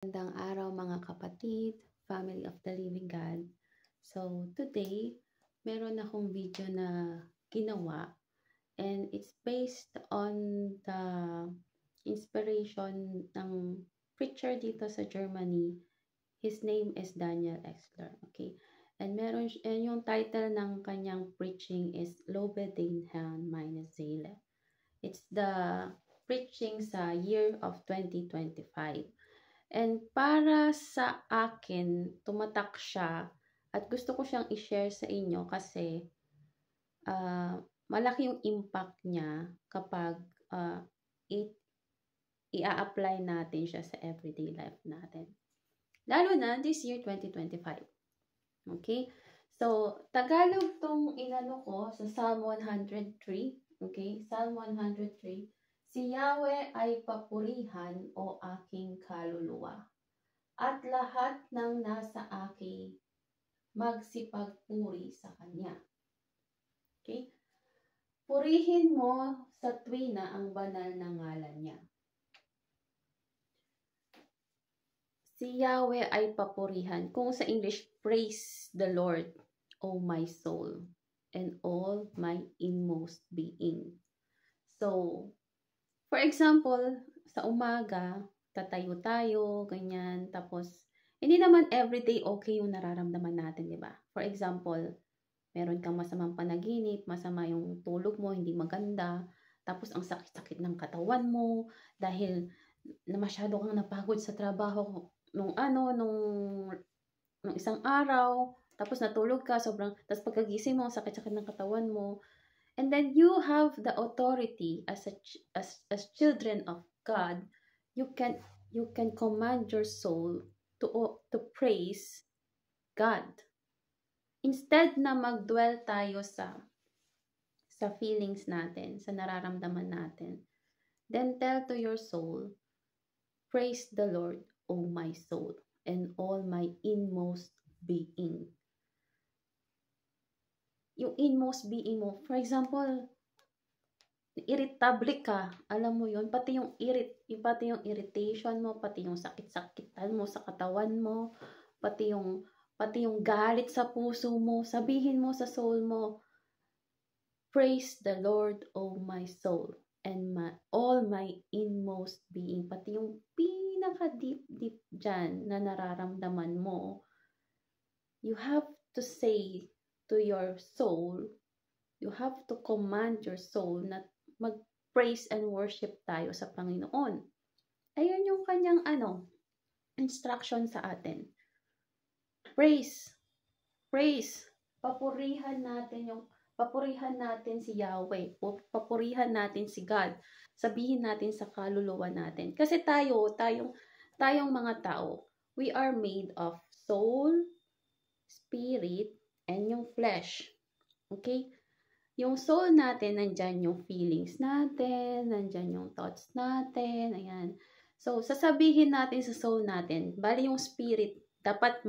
Magandang araw mga kapatid, family of the living God. So today, meron akong video na ginawa and it's based on the inspiration ng preacher dito sa Germany. His name is Daniel Exler, okay? And yung title ng kanyang preaching is Lobe den Herrn meine Seele. It's the preaching sa year of 2025. And para sa akin, tumatak siya at gusto ko siyang i-share sa inyo kasi malaki yung impact niya kapag i-apply natin siya sa everyday life natin. Lalo na this year 2025. Okay? So, Tagalog tong inano ko sa Psalm 103. Okay? Psalm 103. Si Yahweh ay papurihan o aking kaluluwa, at lahat ng nasa akin magsipagpuri sa Kanya. Okay? Purihin mo sa tuwina ang banal na ngalan niya. Si Yahweh ay papurihan. Kung sa English, praise the Lord, O my soul, and all my inmost being. So, for example, sa umaga, tatayo tayo, ganyan. Tapos, hindi naman everyday okay yung nararamdaman natin, di ba? For example, meron kang masamang panaginip, masama yung tulog mo, hindi maganda. Tapos, ang sakit-sakit ng katawan mo dahil masyado kang napagod sa trabaho nung isang araw. Tapos, natulog ka, tapos pagkagising mo, sakit-sakit ng katawan mo. And then you have the authority as children of God. You can command your soul to praise God. Instead na mag-dwell tayo sa feelings natin, sa nararamdaman natin, then tell to your soul, praise the Lord, O my soul, and all my inmost being. Yung inmost being mo, for example, irritable ka, alam mo yun, pati yung irritation mo, pati yung sakit-sakitan mo sa katawan mo, pati yung galit sa puso mo, sabihin mo sa soul mo, praise the Lord, O my soul, and all my inmost being, pati yung pinaka-deep dyan na nararamdaman mo, you have to say to your soul, you have to command your soul na mag-praise and worship tayo sa Panginoon. Ayun yung kanyang instruction sa atin. Praise. Papurihan natin si Yahweh. Papurihan natin si God. Sabihin natin sa kaluluwa natin. Kasi tayong mga tao, we are made of soul, spirit, and yung flesh. Okay? Yung soul natin, nandyan yung feelings natin, nandyan yung thoughts natin, ayan. So, sasabihin natin sa soul natin, bali yung spirit, dapat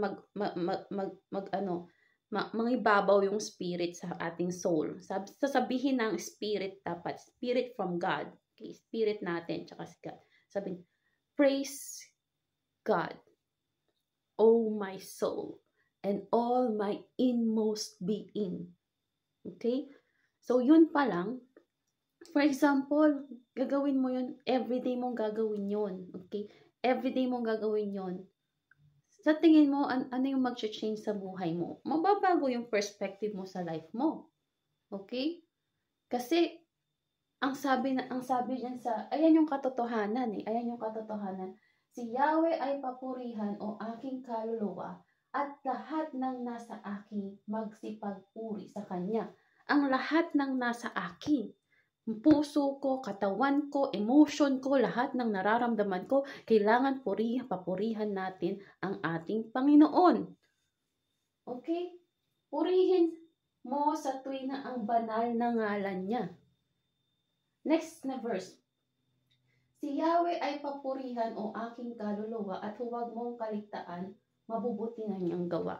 mangibabaw yung spirit sa ating soul. Sasabihin ng spirit, dapat, spirit from God. Okay? Spirit natin, tsaka si God. Sabihin, praise God, O my soul, and all my inmost being. Okay? So, yun pa lang. For example, gagawin mo yun, everyday mong gagawin yun. Okay? Everyday mong gagawin yun. Sa tingin mo, ano yung mag-change sa buhay mo? Mababago yung perspective mo sa life mo. Okay? Kasi, ang sabi diyan ayan yung katotohanan eh. Ayan yung katotohanan. Si Yahweh ay papurihan o aking kaluluwa, at lahat ng nasa akin magsipagpuri sa Kanya. Ang lahat ng nasa akin, puso ko, katawan ko, emotion ko, lahat ng nararamdaman ko, kailangan papurihan natin ang ating Panginoon. Okay? Purihin mo sa tuwina ang banal na ngalan niya. Next na verse. Si Yahweh ay papurihan o aking kaluluwa, at huwag mong kaligtaan mabubuti na niyang gawa.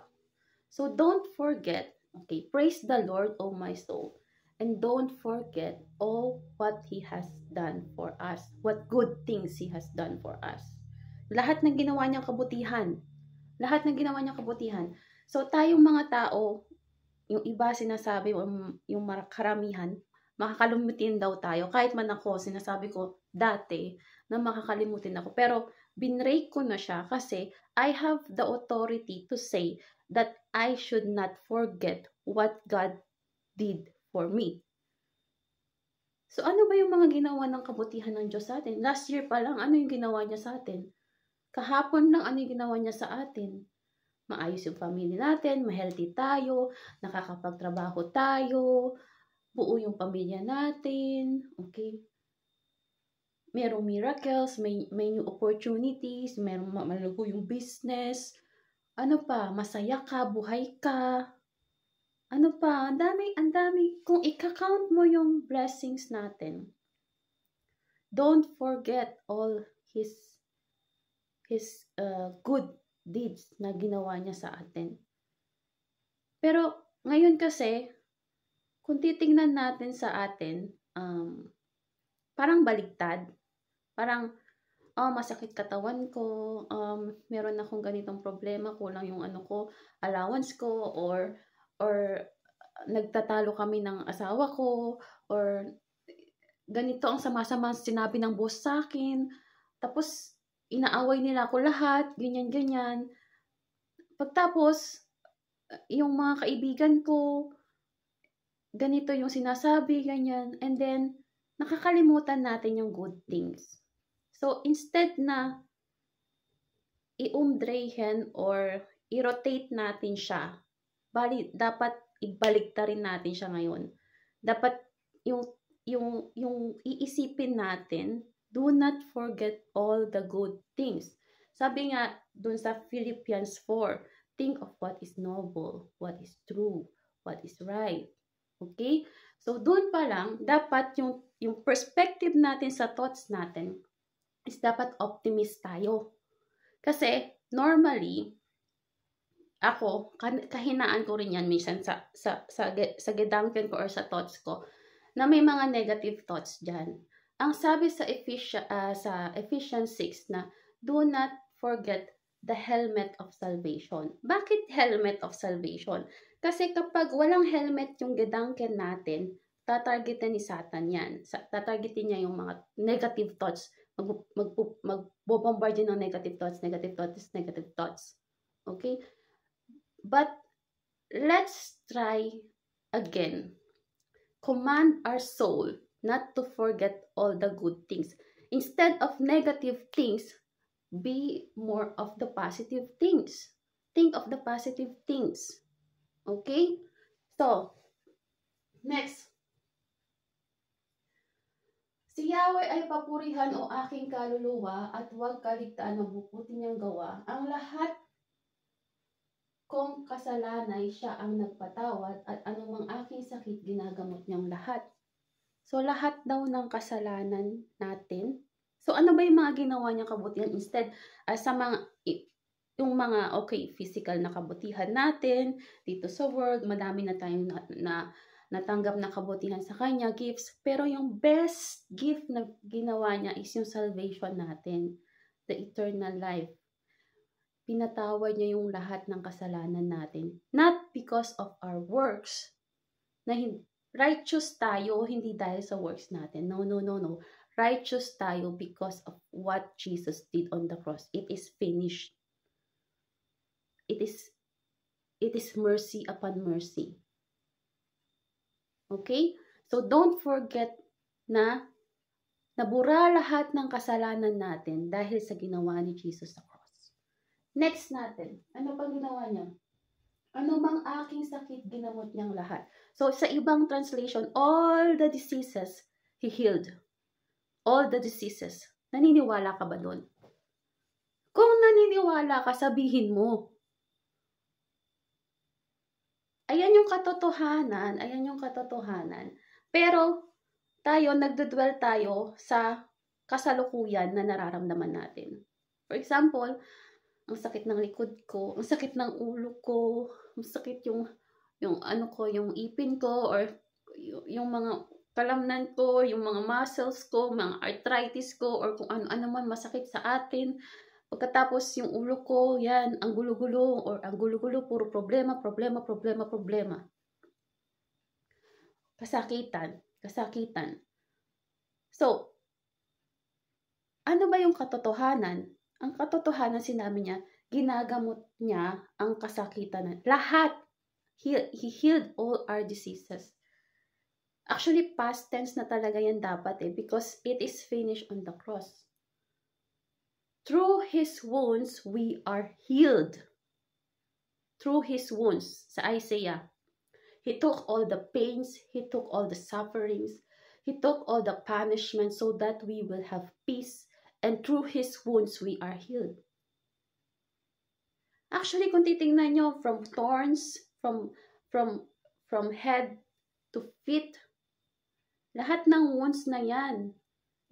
So don't forget, okay, praise the Lord, O my soul, and don't forget all what He has done for us, what good things He has done for us. lahat ng ginawa niyang kabutihan. Lahat ng ginawa niyang kabutihan. So, tayong mga tao, yung iba sinasabi, yung karamihan, makakalimutin daw tayo. Kahit man ako, sinasabi ko dati na makakalimutin ako. Pero, binrake ko na siya kasi I have the authority to say that I should not forget what God did for me. So, ano ba yung mga ginawa ng kabutihan ng Diyos sa atin? Last year pa lang, ano yung ginawa niya sa atin? Kahapon lang, ano yung ginawa niya sa atin? Maayos yung family natin, ma-healthy tayo, nakakapagtrabaho tayo, buo yung pamilya natin, okay? Merong miracles, may new opportunities, merong malago yung business, ano pa, masaya ka, buhay ka, ano pa, ang dami. Kung i-count mo yung blessings natin, don't forget all His good deeds na ginawa niya sa atin. Pero, ngayon kasi, kung titingnan natin sa atin, parang baligtad. Parang, masakit katawan ko, meron akong ganitong problema, kulang yung allowance ko, or nagtatalo kami ng asawa ko, or ganito ang sama-sama sinabi ng boss sa akin, tapos inaaway nila ako lahat, ganyan. Pagtapos, yung mga kaibigan ko, ganito yung sinasabi, ganyan, and then, nakakalimutan natin yung good things. So, instead na i-umdrahen or i-rotate natin siya, dapat ibalik rin natin siya ngayon. Dapat yung iisipin natin, do not forget all the good things. Sabi nga dun sa Philippians 4, think of what is noble, what is true, what is right. Okay? So, dun pa lang, dapat yung perspective natin sa thoughts natin is dapat optimist tayo. Kasi, normally, ako, kahinaan ko rin yan minsan sa gedangken ko or sa thoughts ko, na may mga negative thoughts dyan. Ang sabi sa Ephesians 6 na, do not forget the helmet of salvation. Bakit helmet of salvation? Kasi kapag walang helmet yung gedangken natin, tatargetin ni Satan yan. Tatargetin niya yung mga negative thoughts. Magbobombard din ng negative thoughts. Okay? But, let's try again. Command our soul not to forget all the good things. Instead of negative things, be more of the positive things. Think of the positive things. Okay? So, next. Si Yahweh ay papurihan o aking kaluluwa at huwag kaligtaan ng bubuti niyang gawa. Ang lahat kong kasalanay siya ang nagpatawad at anumang aking sakit ginagamot niyang lahat. So, lahat daw ng kasalanan natin. So, ano ba yung mga ginawa niyang kabutihan? Instead, sa yung mga, physical na kabutihan natin, dito sa world, madami na tayong natanggap na kabutihan sa kanya, gifts. Pero yung best gift na ginawa niya is yung salvation natin, the eternal life. Pinatawad niya yung lahat ng kasalanan natin. Not because of our works. Na righteous tayo, hindi dahil sa works natin. No. Righteous tayo because of what Jesus did on the cross. It is finished. It is mercy upon mercy. Okay? So, don't forget na nabura lahat ng kasalanan natin dahil sa ginawa ni Jesus sa cross. Next natin, ano pang ginawa niya? Ano bang aking sakit ginamot niyang lahat? So, sa ibang translation, all the diseases, He healed. All the diseases. Naniniwala ka ba doon? Kung naniniwala ka, sabihin mo. Ayan yung katotohanan. Pero, nagdudwell tayo sa kasalukuyan na nararamdaman natin. For example, ang sakit ng likod ko, ang sakit ng ulo ko, ang sakit yung ipin ko, or yung mga kalamnan ko, yung mga muscles ko, mga arthritis ko, or kung ano-ano man masakit sa atin. Pagkatapos yung ulo ko, yan, ang gulo-gulo, or ang gulo-gulo, puro problema, problema, problema, problema. Kasakitan, kasakitan. So, ano ba yung katotohanan? Ang katotohanan, sinabi niya, ginagamot niya ang kasakitan. Lahat. He healed all our diseases. Actually, past tense na talaga yan dapat because it is finished on the cross. Through His wounds, we are healed. Through His wounds, sa Isaiah, He took all the pains, He took all the sufferings, He took all the punishment so that we will have peace. And through His wounds, we are healed. Actually, kung titingnan nyo, from thorns, from head to feet, lahat ng wounds na yan,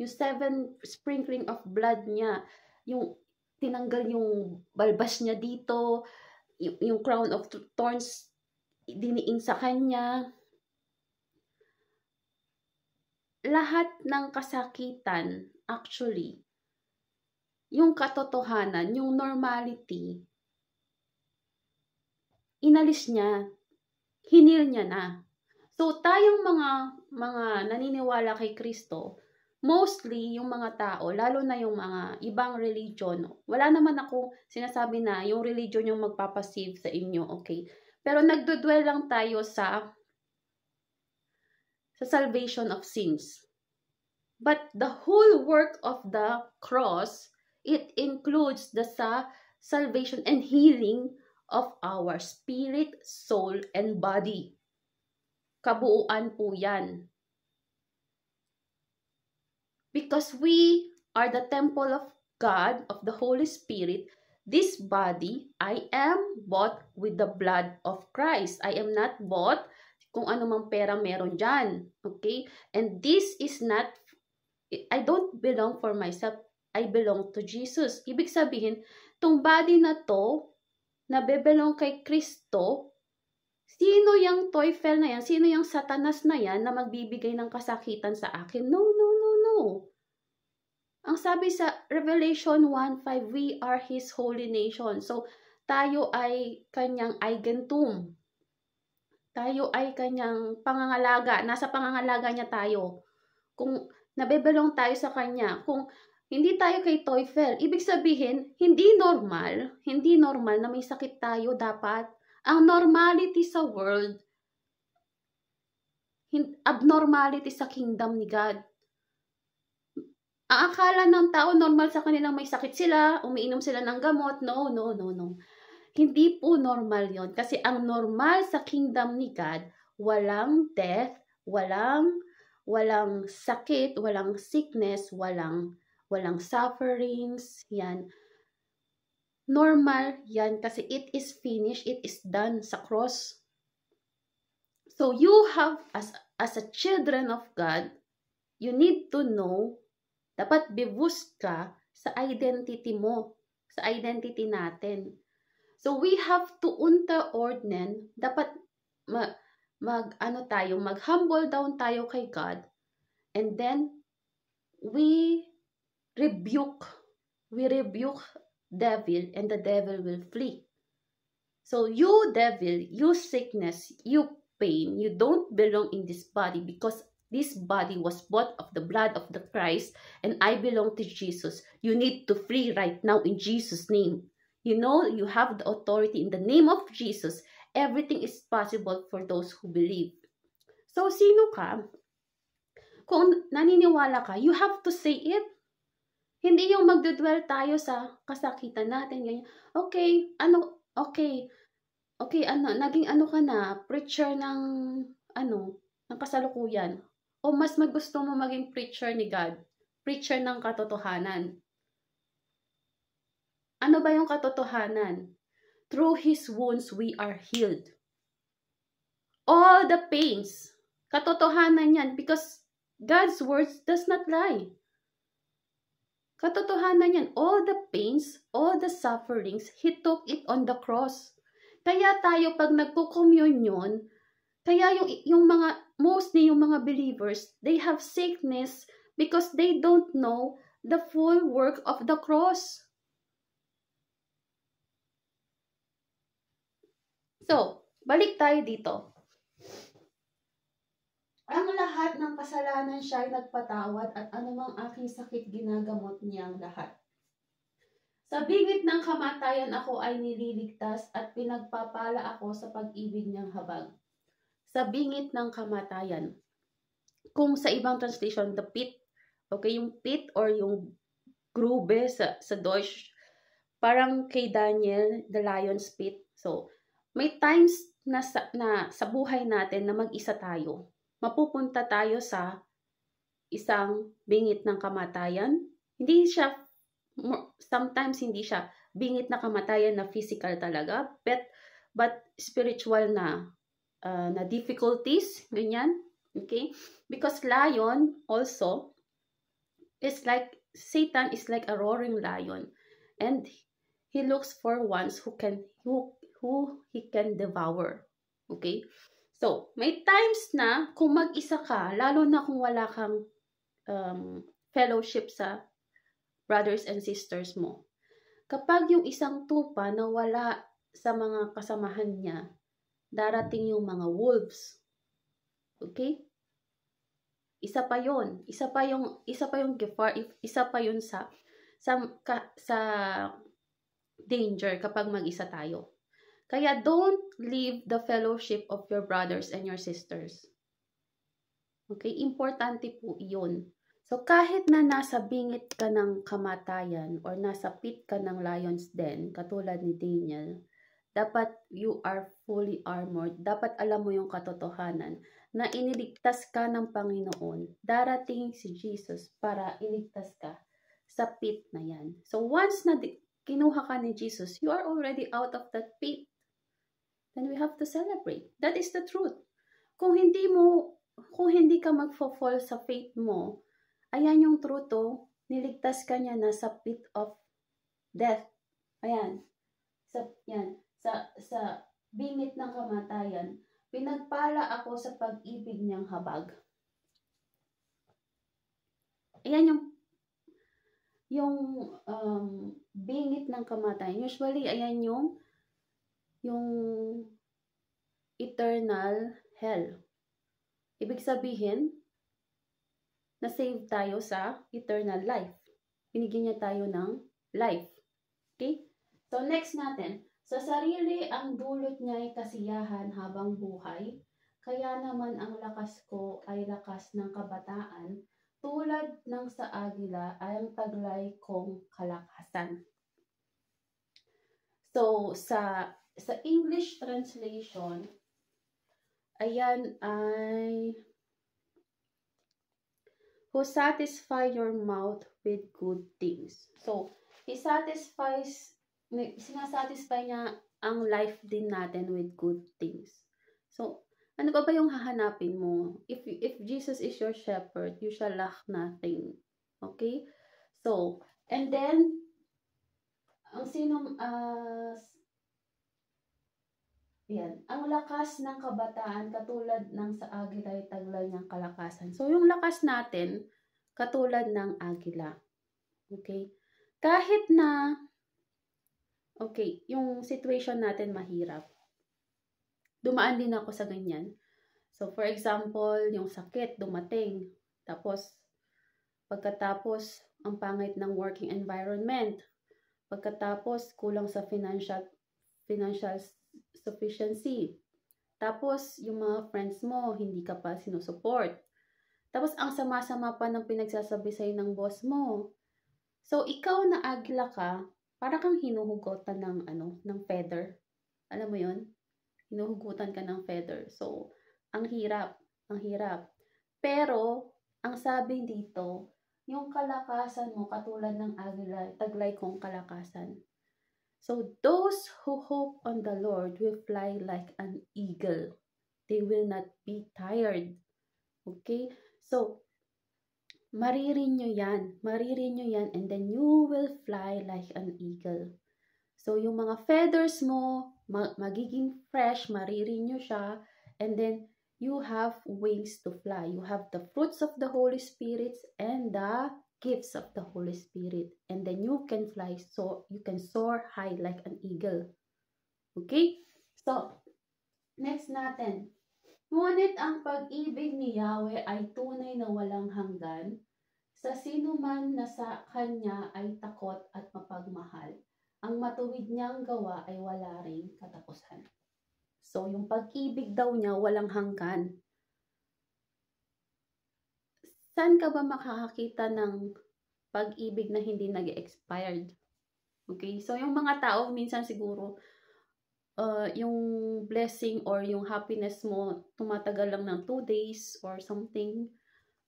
yung 7 sprinkling of blood niya, yung tinanggal yung balbas niya dito, yung crown of thorns, diniin sa kanya. Lahat ng kasakitan, actually, yung katotohanan, yung normality, inalis niya, hinil niya na. So, tayong mga naniniwala kay Kristo, mostly yung mga tao, lalo na yung mga ibang religion, wala naman ako sinasabi na yung religion yung magpapasave sa inyo, okay? Pero nagdudwell lang tayo sa salvation of sins. But the whole work of the cross, it includes the salvation and healing of our spirit, soul, and body. Kabuuan po yan. Because we are the temple of God, of the Holy Spirit, this body, I am bought with the blood of Christ. I am not bought kung ano mang pera meron dyan. Okay? And this is not, I don't belong for myself. I belong to Jesus. Ibig sabihin, tong body na to, na bebelong kay Kristo, sino yung Teufel na yan? Sino yung Satanas na yan na magbibigay ng kasakitan sa akin? No, no, no, no. Ang sabi sa Revelation 1:5, we are His holy nation. So, tayo ay kanyang eigentum. Tayo ay kanyang pangangalaga. Nasa pangangalaga niya tayo. Kung nabebelong tayo sa kanya, kung hindi tayo kay Teufel, ibig sabihin, hindi normal na may sakit tayo dapat. Ang normality sa world, abnormality sa kingdom ni God. Ang akala ng tao, normal sa kanilang may sakit sila, umiinom sila ng gamot. No, no, no, no. Hindi po normal yon. Kasi ang normal sa kingdom ni God, walang death, walang sakit, walang sickness, walang sufferings, yan. Normal yan kasi it is finished, it is done sa cross. So you have, as a children of God, you need to know, dapat biboost ka sa identity mo, sa identity natin. So we have to unterordnen, dapat mag-humble down tayo kay God, and then we rebuke devil, and the devil will flee. So you devil, you sickness, you pain, you don't belong in this body because this body was bought of the blood of the Christ and I belong to Jesus. You need to flee right now in Jesus' name. You know, you have the authority in the name of Jesus. Everything is possible for those who believe. So, sino ka? Kung naniniwala ka, you have to say it. Hindi yung magdudwell tayo sa kasakitan natin. Ganyan. Okay, naging ka na, preacher ng kasalukuyan. O mas magusto mo maging preacher ni God, preacher ng katotohanan. Ano ba yung katotohanan? Through His wounds, we are healed. All the pains, katotohanan yan because God's words does not lie. Katotohanan yan. All the pains, all the sufferings, He took it on the cross. Kaya tayo pag nagko-communion, kaya mostly yung mga believers, they have sickness because they don't know the full work of the cross. So, balik tayo dito. Ang lahat ng kasalanan siya ay nagpatawad at anumang aking sakit ginagagamot niyang lahat. Sa bingit ng kamatayan ako ay nililigtas at pinagpapala ako sa pag-ibig niyang habag. Sa bingit ng kamatayan. Kung sa ibang translation, the pit, okay, yung pit or yung grube sa Deutsch, parang kay Daniel, the lion's pit. So, may times na sa buhay natin na mag-isa tayo. Mapupunta tayo sa isang bingit ng kamatayan. Hindi siya, sometimes hindi siya bingit na kamatayan na physical talaga, but spiritual na difficulties, ganyan. Okay? Because lion also is like, Satan is like a roaring lion. And he looks for ones who he can devour. Okay? So, may times na kung mag-isa ka, lalo na kung wala kang fellowship sa brothers and sisters mo. Kapag yung isang tupa na wala sa mga kasamahan niya, darating yung mga wolves. Okay? Isa pa yon, isa pa yung gifar, isa pa yun sa danger kapag mag-isa tayo. Kaya don't leave the fellowship of your brothers and your sisters. Okay, importante po 'yun. So kahit na nasa bingit ka ng kamatayan or nasa pit ka ng lion's den, katulad ni Daniel, dapat you are fully armored. Dapat alam mo yung katotohanan na iniligtas ka ng Panginoon. Darating si Jesus para iligtas ka sa pit na yan. So once na kinuha ka ni Jesus, you are already out of that pit. Then we have to celebrate. That is the truth. Kung hindi ka magfo-fall sa faith mo, ayan yung truth, niligtas ka niya na sa pit of death. Ayan. Sa bingit ng kamatayan, pinagpala ako sa pag-ibig niyang habag. Ayan yung bingit ng kamatayan. Usually, ayan yung eternal hell. Ibig sabihin, na-save tayo sa eternal life. Binigyan niya tayo ng life. Okay? So, next natin. Sa sarili ang dulot niya ay kasiyahan habang buhay, kaya naman ang lakas ko ay lakas ng kabataan, tulad ng sa agila ay ang taglay kong kalakasan. So, sa English translation, ayan ay who satisfy your mouth with good things. So, sinasatisfy niya ang life din natin with good things. So, ano ba yung hahanapin mo? If Jesus is your shepherd, you shall lack nothing. Okay? So, and then, ang lakas ng kabataan katulad ng sa agila ay taglay niyang kalakasan. So, yung lakas natin, katulad ng agila. Okay? Kahit na, yung situation natin mahirap. Dumaan din ako sa ganyan. So, for example, yung sakit, dumating. Tapos, pagkatapos, ang pangit ng working environment. Pagkatapos, kulang sa financial sufficiency. Tapos, yung mga friends mo, hindi ka pa sinusupport. Tapos, ang sama-sama pa ng pinagsasabi sa'yo ng boss mo. So, ikaw na agila ka, para kang hinuhugutan ng feather. Alam mo yon? Hinuhugutan ka ng feather. So, ang hirap. Pero, ang sabi dito, yung kalakasan mo, katulad ng agila, taglay kong kalakasan. So, those who hope on the Lord will fly like an eagle. They will not be tired. Okay? So, maririnyo yan, and then you will fly like an eagle. So, yung mga feathers mo, magiging fresh, maririnyo siya, and then, you have wings to fly. You have the fruits of the Holy Spirit and the gifts of the Holy Spirit. And then, you can fly, so you can soar high like an eagle. Okay? So, Next natin. Ngunit ang pag-ibig ni Yahweh ay tunay na walang hanggan sa sino man na sa kanya ay takot at mapagmahal. Ang matuwid niyang gawa ay wala ring katapusan. So, yung pag-ibig daw niya walang hanggan. Saan ka ba makakakita ng pag-ibig na hindi nag-expired? Okay? So, yung mga tao, minsan siguro, yung blessing or yung happiness mo, tumatagal lang ng 2 days or something.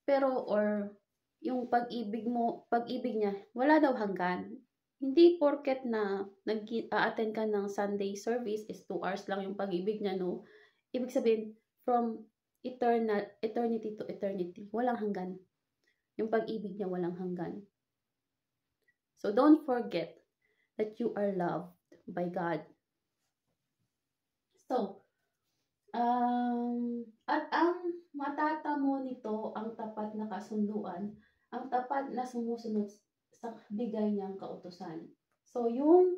Pero, or yung pag-ibig niya, wala daw hanggan. Hindi porket na nag-a-attend ka ng Sunday service is 2 hours lang yung pag-ibig niya, no? Ibig sabihin, from eternity to eternity, walang hanggan. Yung pag-ibig niya walang hanggan. So, don't forget that you are loved by God. So, at ang matatamo nito ang tapat na kasunduan, ang tapat na sumusunod sa bigay niyang kautusan. So, yung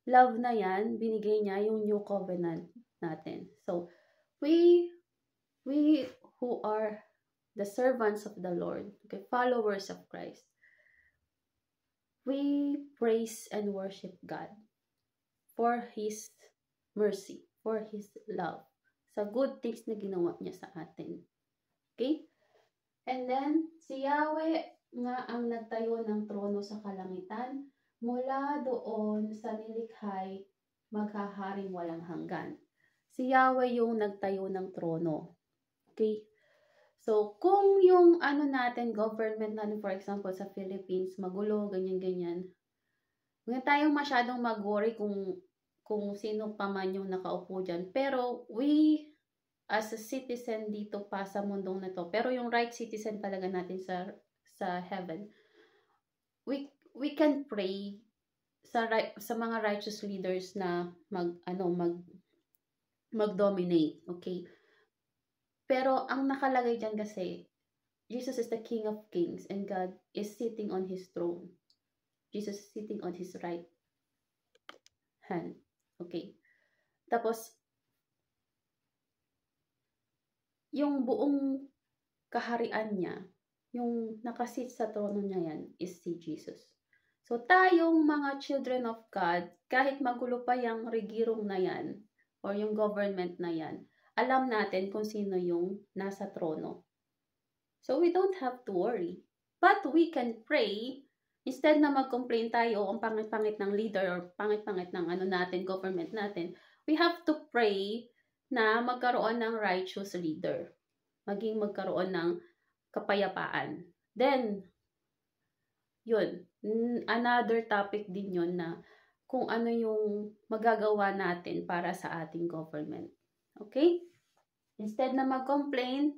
love na yan, binigay niya yung new covenant natin. So, we who are the servants of the Lord, okay, followers of Christ, we praise and worship God for His mercy, for His love, sa good things na ginawa niya sa atin. Okay? And then, si Yahweh nga ang nagtayo ng trono sa kalangitan, mula doon sa nilikhay, maghaharing walang hanggan. Si Yahweh yung nagtayo ng trono. Okay? So, kung yung natin, government natin, for example, sa Philippines, magulo, ganyan-ganyan, huwag tayong masyadong mag-worry kung sino pa man yung nakaupo dyan. Pero, we, as a citizen dito pa sa mundong na to, pero yung right citizen talaga natin sa heaven, we can pray sa mga righteous leaders na mag-dominate, okay? Pero ang nakalagay dyan kasi, Jesus is the King of Kings and God is sitting on His throne. Jesus is sitting on His right hand. Okay. Tapos, yung buong kaharian niya, yung nakasit sa trono niya yan, is si Jesus. So, tayong mga children of God, kahit magulo pa yung regirong na yan, or yung government na yan, alam natin kung sino yung nasa trono. So, we don't have to worry. But we can pray, instead na mag-complain tayo ang pangit-pangit ng leader or pangit-pangit ng government natin, we have to pray na magkaroon ng righteous leader. Magkaroon ng kapayapaan. Then, yun, another topic din yun na kung ano yung magagawa natin para sa ating government. Okay? Instead na mag-complain,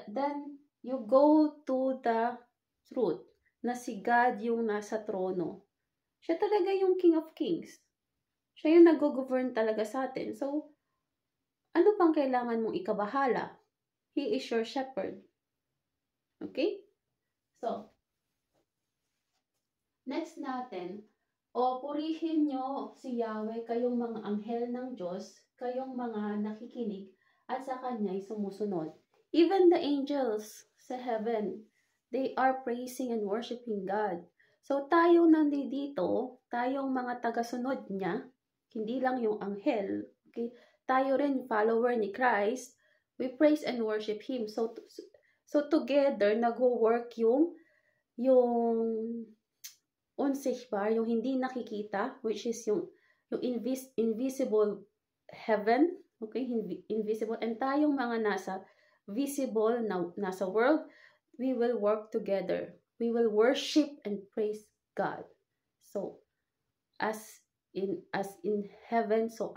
then you go to the truth na si God yung nasa trono. Siya talaga yung King of Kings. Siya yung nag-govern talaga sa atin. So, ano pang kailangan mong ikabahala? He is your shepherd. Okay? So, next natin, purihin nyo si Yahweh, kayong mga anghel ng Diyos, kayong mga nakikinig, at sa Kanya'y sumusunod. Even the angels sa heaven, they are praising and worshiping God. So, tayo nandito, tayong mga tagasunod niya, hindi lang yung anghel, okay? Tayo rin, follower ni Christ, we praise and worship Him. So together, nag-work yung unsichtbar, yung hindi nakikita, which is yung invisible heaven, okay, invisible, and tayong mga nasa visible, nasa world, we will work together. We will worship and praise God. So, as in heaven, so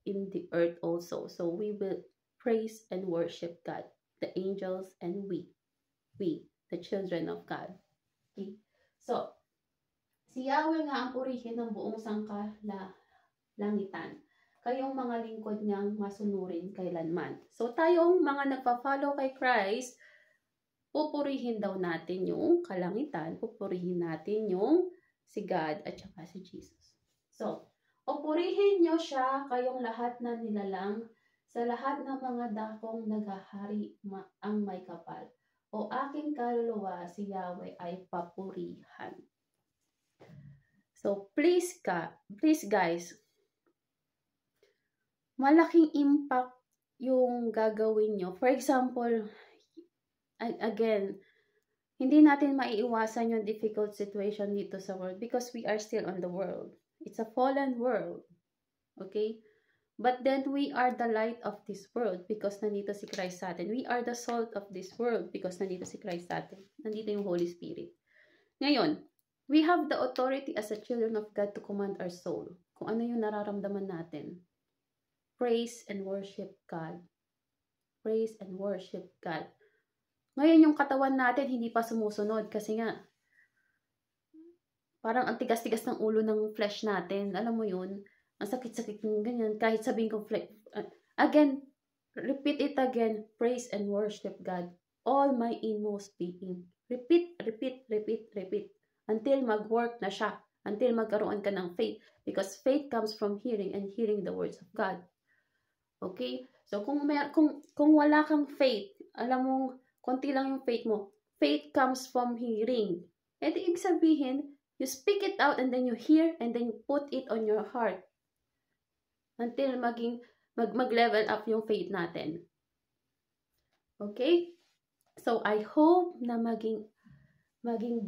in the earth also. So, we will praise and worship God, the angels and we, the children of God. Okay? So, si Yahweh nga ang purihin ng buong sangkalangitan. Kayong mga lingkod niyang masunurin kailanman. So, tayong mga nagpa-follow kay Christ, pupurihin daw natin yung kalangitan, pupurihin natin yung si God at saka si Jesus. So, Purihin niyo siya, kayong lahat na nilalang, sa lahat ng mga dakong naghahari ang may kapal. O aking kaluluwa, si Yahweh ay papurihan. So, please guys, malaking impact yung gagawin nyo. For example, again, hindi natin maiiwasan yung difficult situation dito sa world because we are still on the world. It's a fallen world. Okay? But then we are the light of this world because nandito si Christ sa atin. We are the salt of this world because nandito si Christ sa atin. Nandito yung Holy Spirit. Ngayon, we have the authority as a children of God to command our soul. Kung ano yung nararamdaman natin. Praise and worship God. Praise and worship God. Ngayon yung katawan natin hindi pa sumusunod kasi nga parang ang tigas-tigas ng ulo ng flesh natin. Alam mo yun? Ang sakit-sakit ng ganyan. Kahit sabihin ko again, repeat it again. Praise and worship God. All my inmost being. Repeat, repeat, repeat, repeat. Until mag-work na siya. Until magkaroon ka ng faith. Because faith comes from hearing and hearing the words of God. Okay? So, kung wala kang faith, alam mo, konti lang yung faith mo. Faith comes from hearing. E di ibig sabihin, you speak it out and then you hear and then you put it on your heart. Until mag-level up yung faith natin. Okay? So, I hope na maging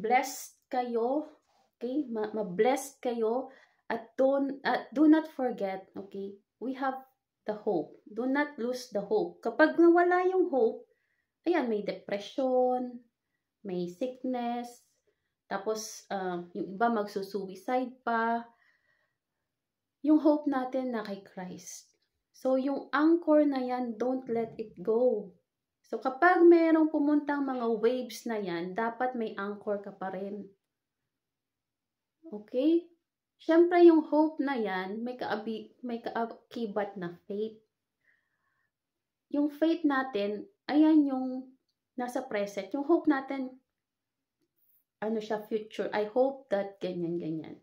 blessed kayo. Okay? Ma-blessed kayo. At do not forget, okay? We have the hope. Do not lose the hope. Kapag nawala yung hope, ayan, may depression, may sickness, tapos yung iba magsusuicide pa. Yung hope natin na kay Christ. So, yung anchor na yan, don't let it go. So, kapag mayroong pumuntang mga waves na yan, dapat may anchor ka pa rin. Okay? Siyempre, yung hope na yan, may kaakibat na faith. Yung faith natin, ayan yung nasa present. Yung hope natin, ano siya, future. I hope that ganyan-ganyan.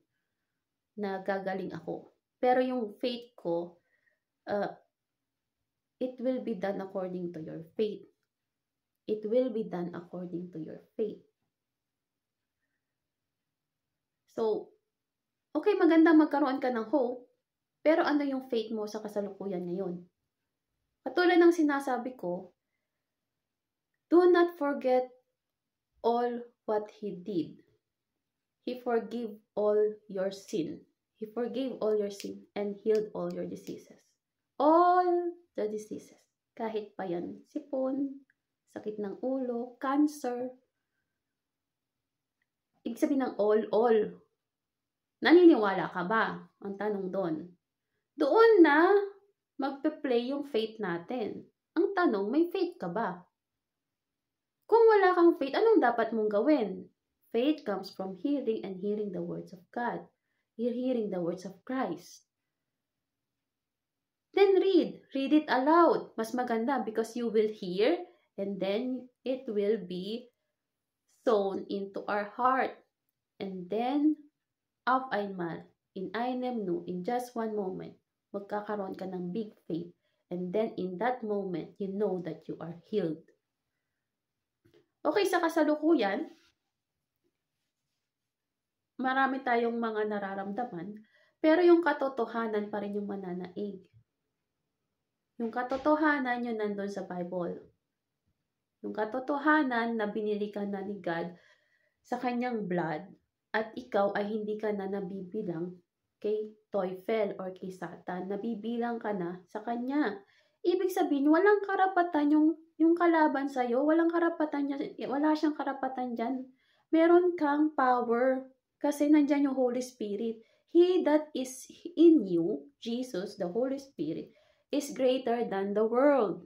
Na gagaling ako. Pero yung faith ko, it will be done according to your faith. It will be done according to your faith. So, okay, maganda magkaroon ka ng hope, pero ano yung faith mo sa kasalukuyan ngayon? Katulad ng sinasabi ko, do not forget all what He did. He forgave all your sin. He forgave all your sin and healed all your diseases. All the diseases. Kahit pa yan, sipon, sakit ng ulo, cancer. Ibig sabihin ng all. Naniniwala ka ba? Ang tanong doon. Doon na magpe-play yung faith natin. Ang tanong, may faith ka ba? Kung wala kang faith, anong dapat mong gawin? Faith comes from hearing and hearing the words of God. You're hearing the words of Christ. Then read it aloud. Mas maganda because you will hear and then it will be sown into our heart. And then, auf einmal, in einem Nu, in just one moment, magkakaroon ka ng big faith. And then in that moment, you know that you are healed. Okay, sa kasalukuyan, marami tayong mga nararamdaman, pero yung katotohanan pa rin yung mananaig. Yung katotohanan yun nandun sa Bible. Yung katotohanan na binili ka na ni God sa kanyang blood at ikaw ay hindi ka na nabibilang kay Teufel or kay Satan. Nabibilang ka na sa kanya. Ibig sabihin, walang karapatan yung kalaban sa'yo. Wala siyang karapatan dyan. Meron kang power. Kasi nandyan yung Holy Spirit. He that is in you, Jesus, the Holy Spirit, is greater than the world.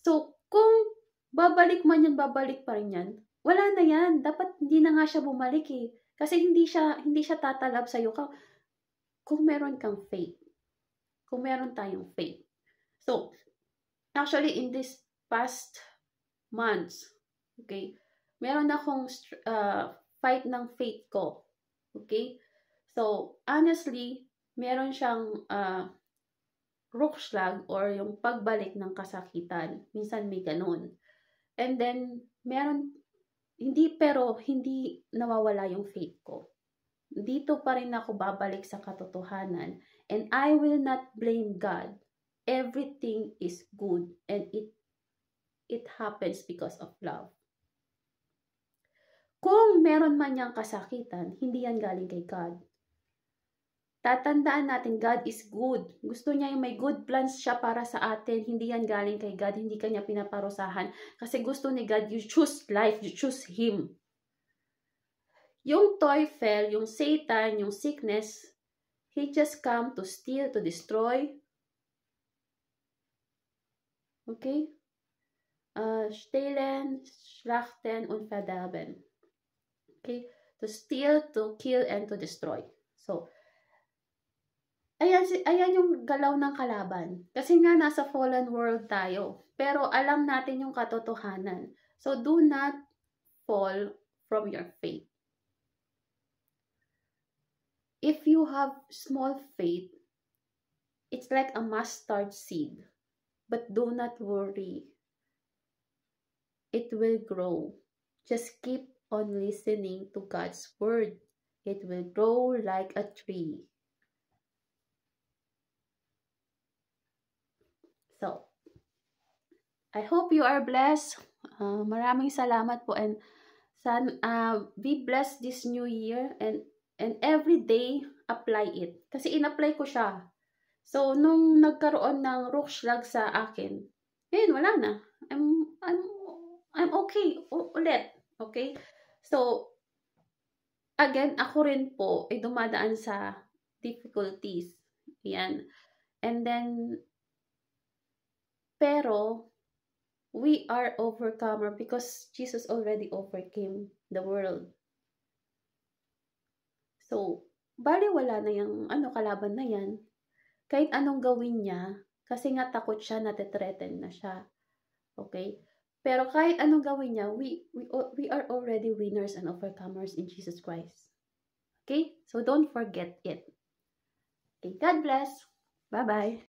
So, kung babalik man yan, babalik pa rin yan, wala na yan. Dapat hindi na nga siya bumalik eh. Kasi hindi siya tatalab sa'yo kung meron kang faith. Kung meron tayong faith. So, actually, in this past months, okay, meron akong fight ng faith ko. Okay? So, honestly, meron siyang rukslag or yung pagbalik ng kasakitan. Minsan may ganun. And then, hindi nawawala yung faith ko. Dito pa rin ako babalik sa katotohanan. And I will not blame God. Everything is good and it happens because of love. Kung meron man niyang kasakitan, hindi yan galing kay God. Tatandaan natin, God is good. Gusto niya yung may good plans siya para sa atin. Hindi yan galing kay God. Hindi kanya pinaparusahan. Kasi gusto ni God, you choose life, you choose Him. Yung Teufel, yung Satan, yung sickness, he just come to steal, to destroy. Okay? Stehlen, schlachten und verderben. Okay? To steal, to kill, and to destroy. So, ayan yung galaw ng kalaban. Kasi nga nasa fallen world tayo. Pero alam natin yung katotohanan. So do not fall from your faith. If you have small faith, it's like a mustard seed. But do not worry. It will grow. Just keep on listening to God's word. It will grow like a tree. So, I hope you are blessed. Maraming salamat po and be blessed this new year and every day apply it. Kasi in-apply ko siya. So, nung nagkaroon ng rukslag sa akin, yun, wala na. I'm okay ulit. Okay? So, again, ako rin po ay dumadaan sa difficulties. Yan. And then, pero, we are overcomer because Jesus already overcame the world. So, baliwala na yung kalaban na yan. Kahit anong gawin niya, kasi nga takot siya, natitreten na siya. Okay? Pero kahit anong gawin niya, we are already winners and overcomers in Jesus Christ. Okay? So, don't forget it. Okay, God bless. Bye-bye.